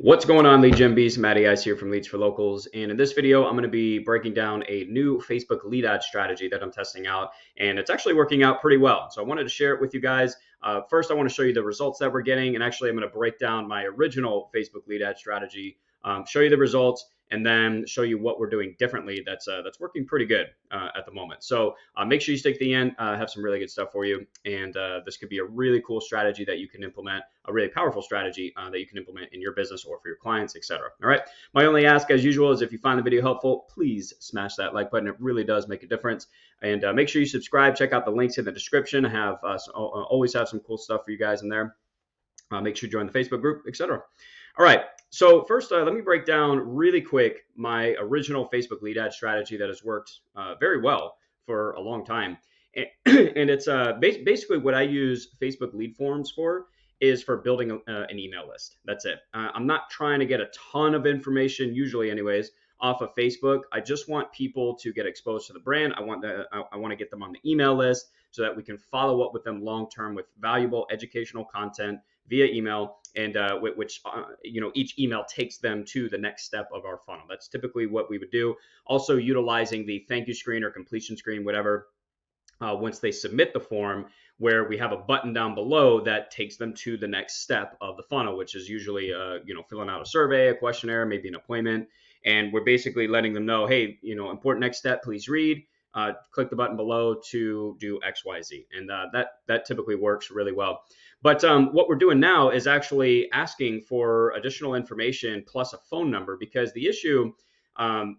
What's going on, lead gen bees? Matty Ice here from Leads for Locals, and in this video I'm going to be breaking down a new Facebook lead ad strategy that I'm testing out, and it's actually working out pretty well. So I wanted to share it with you guys. First, I want to show you the results that we're getting, and actually I'm going to break down my original Facebook lead ad strategy, show you the results, and then show you what we're doing differently that's working pretty good at the moment. So make sure you stick to the end. I have some really good stuff for you, and this could be a really cool strategy that you can implement, a really powerful strategy that you can implement in your business or for your clients, etc. All right. My only ask, as usual, is if you find the video helpful, please smash that like button. It really does make a difference. And make sure you subscribe. Check out the links in the description. I have always have some cool stuff for you guys in there. Make sure you join the Facebook group, etc. All right. So first, let me break down really quick my original Facebook lead ad strategy that has worked very well for a long time. And it's basically what I use Facebook lead forms for is for building an email list. That's it. I'm not trying to get a ton of information, usually anyways, off of Facebook. I just want people to get exposed to the brand. I want to get them on the email list so that we can follow up with them long term with valuable educational content via email, and which each email takes them to the next step of our funnel. That's typically what we would do. Also utilizing the thank you screen or completion screen, whatever, once they submit the form, where we have a button down below that takes them to the next step of the funnel, which is usually filling out a survey, a questionnaire, maybe an appointment. And we're basically letting them know, hey, important next step, please read. Click the button below to do X, Y, Z. And that typically works really well. But what we're doing now is actually asking for additional information plus a phone number, because the issue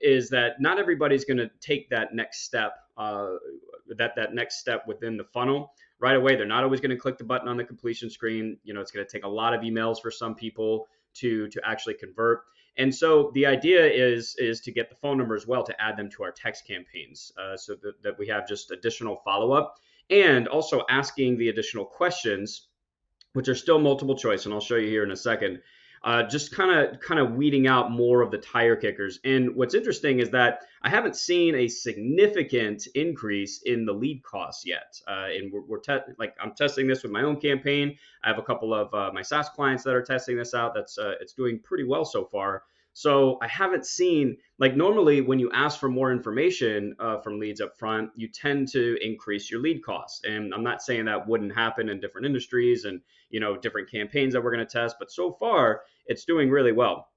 is that not everybody's going to take that next step, that next step within the funnel right away. They're not always going to click the button on the completion screen. It's going to take a lot of emails for some people to actually convert. And so the idea is to get the phone number as well, to add them to our text campaigns, so that we have just additional follow-up, and also asking the additional questions, which are still multiple choice, and I'll show you here in a second. Just kind of weeding out more of the tire kickers. And what's interesting is that I haven't seen a significant increase in the lead costs yet. And I'm testing this with my own campaign. I have a couple of my SaaS clients that are testing this out. It's doing pretty well so far. So I haven't seen, like, normally when you ask for more information from leads up front, you tend to increase your lead costs. And I'm not saying that wouldn't happen in different industries and different campaigns that we're going to test, but so far it's doing really well.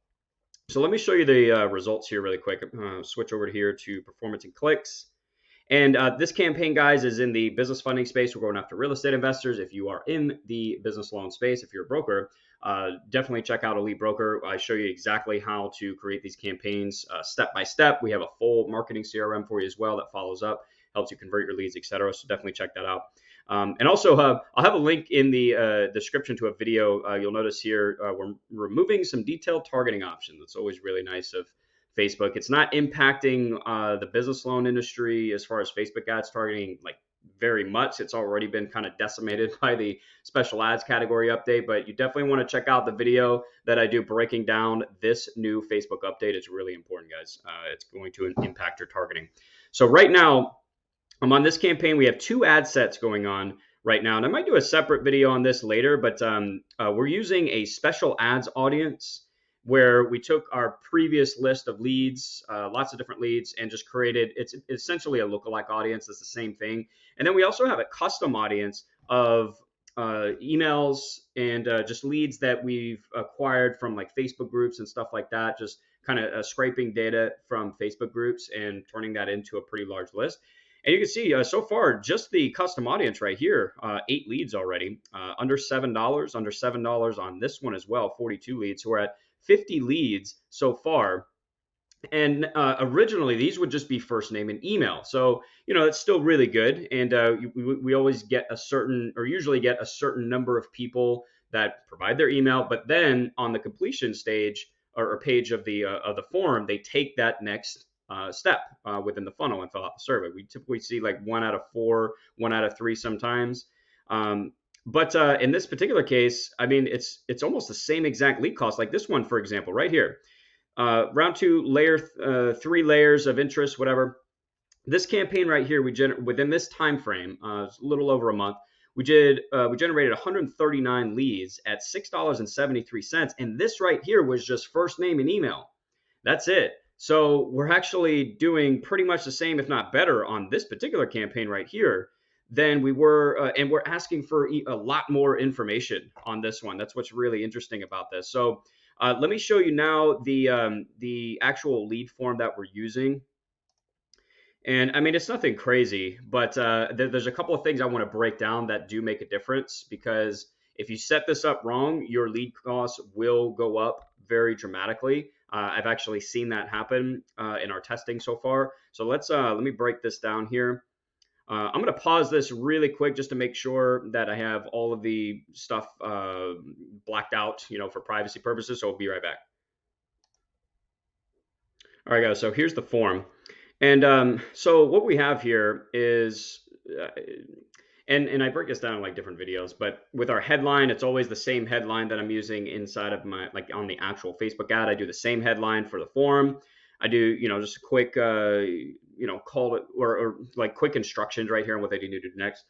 So let me show you the results here really quick. Switch over here to performance and clicks. And this campaign, guys, is in the business funding space. We're going after real estate investors. If you are in the business loan space, if you're a broker, definitely check out Elite Broker. I show you exactly how to create these campaigns step by step. We have a full marketing CRM for you as well that follows up, helps you convert your leads, etc. So definitely check that out. And also, I'll have a link in the description to a video. You'll notice here we're removing some detailed targeting options. It's always really nice of Facebook. It's not impacting the business loan industry as far as Facebook ads targeting very much. It's already been kind of decimated by the special ads category update, but you definitely want to check out the video that I do breaking down this new Facebook update. It's really important, guys. It's going to impact your targeting. So right now, I'm on this campaign. We have 2 ad sets going on right now, and I might do a separate video on this later, but we're using a special ads audience where we took our previous list of leads, lots of different leads, and just created, it's essentially a lookalike audience. It's the same thing. And then we also have a custom audience of emails and just leads that we've acquired from like Facebook groups and stuff like that, just kind of scraping data from Facebook groups and turning that into a pretty large list. And you can see so far, just the custom audience right here, 8 leads already, under $7 on this one as well, 42 leads. So we're at 50 leads so far. And originally, these would just be first name and email. So, that's still really good. And we always get usually get a certain number of people that provide their email. But then on the completion stage or page of the form, they take that next step within the funnel and fill out the survey. We typically see like 1 out of 4, 1 out of 3 sometimes. But in this particular case, I mean, it's almost the same exact lead cost. Like this one, for example, right here, round 2, 3 layers of interest, whatever. This campaign right here, within this time frame, it's a little over a month, we generated 139 leads at $6.73, and this right here was just first name and email. That's it. So we're actually doing pretty much the same, if not better, on this particular campaign right here than we were, and we're asking for a lot more information on this one. That's what's really interesting about this. So let me show you now the actual lead form that we're using. And I mean, it's nothing crazy, but there's a couple of things I want to break down that do make a difference, because if you set this up wrong, your lead costs will go up very dramatically. I've actually seen that happen in our testing so far. So let me break this down here. I'm going to pause this really quick just to make sure that I have all of the stuff blacked out, for privacy purposes. So I'll be right back. All right, guys. So here's the form. And so what we have here is, and I break this down in like different videos, but with our headline, it's always the same headline that I'm using inside of my, like on the actual Facebook ad. I do the same headline for the form. I do, just a quick, call it, or like quick instructions right here on what they need to do next.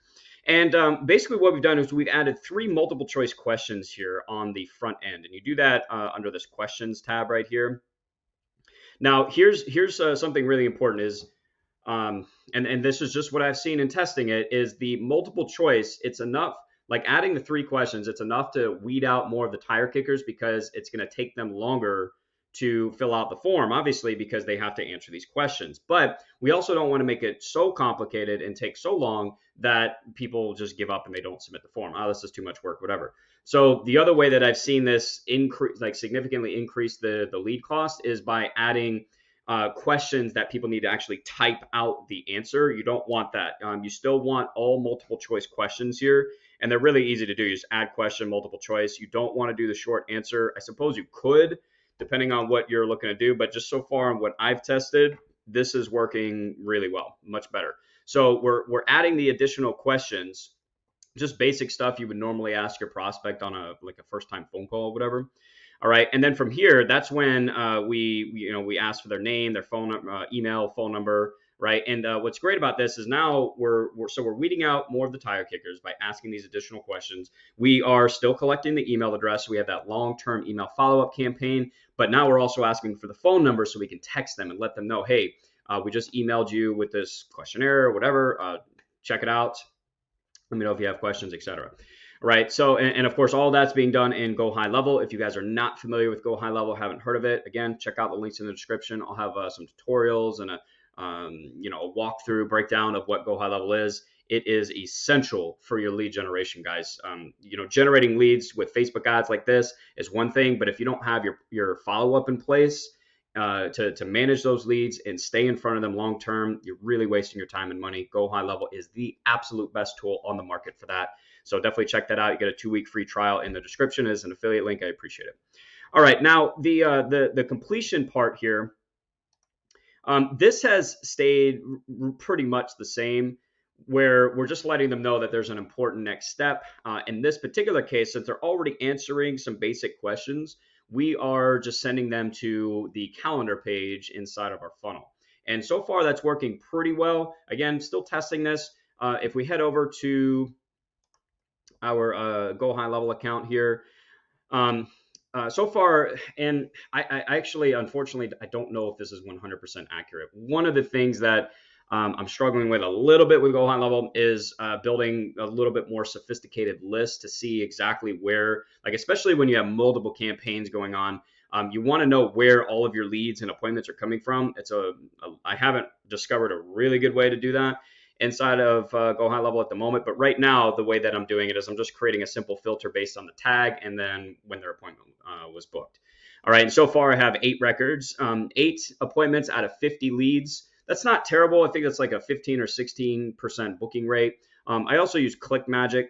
And basically what we've done is we've added 3 multiple choice questions here on the front end. And you do that under this questions tab right here. Now, here's something really important is, and this is just what I've seen in testing it, is the multiple choice. It's enough, like adding the 3 questions, it's enough to weed out more of the tire kickers, because it's going to take them longer to fill out the form, obviously, because they have to answer these questions. But we also don't want to make it so complicated and take so long that people just give up and they don't submit the form. Oh, this is too much work, whatever. So the other way that I've seen this increase, like significantly increase the lead cost, is by adding questions that people need to actually type out the answer. You don't want that. You still want all multiple choice questions here, and they're really easy to do. You just add question, multiple choice. You don't want to do the short answer. I suppose you could, depending on what you're looking to do, but just so far on what I've tested, this is working really well, much better. So we're adding the additional questions, just basic stuff you would normally ask your prospect on a first time phone call or whatever. All right, and then from here, that's when we ask for their name, their phone, email, phone number, right? And what's great about this is now we're weeding out more of the tire kickers by asking these additional questions. We are still collecting the email address. We have that long-term email follow-up campaign, but now we're also asking for the phone number so we can text them and let them know, hey, we just emailed you with this questionnaire or whatever. Check it out. Let me know if you have questions, etc. Right. So, and of course, all that's being done in GoHighLevel. If you guys are not familiar with GoHighLevel, haven't heard of it, again, check out the links in the description. I'll have some tutorials and a walkthrough breakdown of what GoHighLevel is. It is essential for your lead generation, guys. Generating leads with Facebook ads like this is one thing, but if you don't have your follow-up in place to manage those leads and stay in front of them long term, you're really wasting your time and money. GoHighLevel is the absolute best tool on the market for that. So definitely check that out. You get a 2-week free trial in the description as an affiliate link. I appreciate it. All right, now the completion part here. This has stayed pretty much the same, where we're just letting them know that there's an important next step. In this particular case, since they're already answering some basic questions, we are just sending them to the calendar page inside of our funnel. And so far, that's working pretty well. Again, still testing this. If we head over to our GoHighLevel account here, so far, and I actually, unfortunately, I don't know if this is 100% accurate. One of the things that I'm struggling with a little bit with GoHighLevel is building a little bit more sophisticated list to see exactly where, like especially when you have multiple campaigns going on, you want to know where all of your leads and appointments are coming from. I haven't discovered a really good way to do that inside of GoHighLevel at the moment, but right now the way that I'm doing it is I'm just creating a simple filter based on the tag and then when their appointment was booked. All right, and so far I have 8 records, 8 appointments out of 50 leads. That's not terrible. I think that's like a 15 or 16% booking rate. I also use ClickMagick.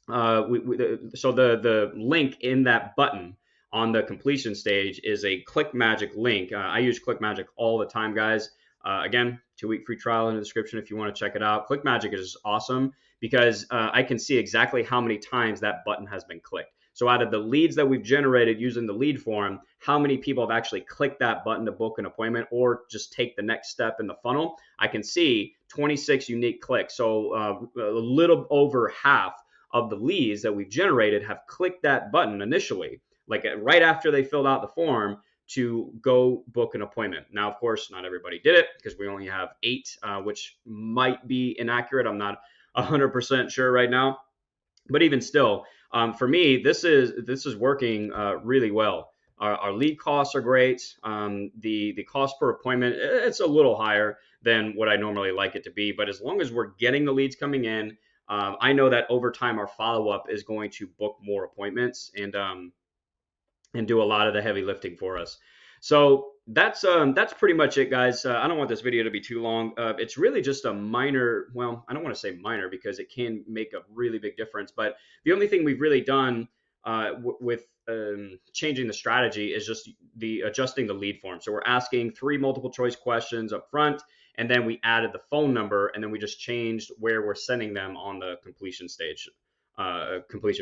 So the link in that button on the completion stage is a ClickMagick link. I use ClickMagick all the time, guys. Again, 2-week free trial in the description if you want to check it out. ClickMagick is awesome because I can see exactly how many times that button has been clicked. So out of the leads that we've generated using the lead form, how many people have actually clicked that button to book an appointment or just take the next step in the funnel? I can see 26 unique clicks. So a little over half of the leads that we've generated have clicked that button initially, like right after they filled out the form, to go book an appointment. Now, of course, not everybody did it because we only have 8, which might be inaccurate. I'm not 100% sure right now, but even still, for me, this is working really well. Our lead costs are great. The cost per appointment, it's a little higher than what I normally like it to be, but as long as we're getting the leads coming in, I know that over time our follow up is going to book more appointments and do a lot of the heavy lifting for us. So that's pretty much it, guys. I don't want this video to be too long. It's really just a minor. Well, I don't want to say minor because it can make a really big difference. But the only thing we've really done with changing the strategy is just the adjusting the lead form. So we're asking 3 multiple choice questions up front, and then we added the phone number, and then we just changed where we're sending them on the completion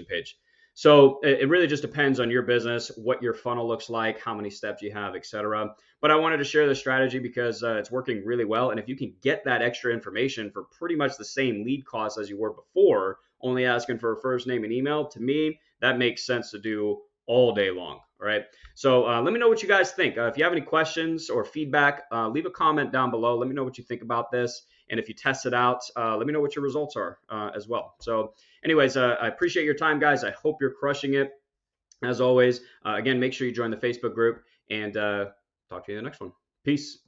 page. So it really just depends on your business, what your funnel looks like, how many steps you have, etc. But I wanted to share this strategy because it's working really well. And if you can get that extra information for pretty much the same lead cost as you were before, only asking for a first name and email, to me, that makes sense to do all day long. All right. So let me know what you guys think. If you have any questions or feedback, leave a comment down below. Let me know what you think about this. And if you test it out, let me know what your results are as well. So anyways, I appreciate your time, guys. I hope you're crushing it. As always, again, make sure you join the Facebook group, and talk to you in the next one. Peace.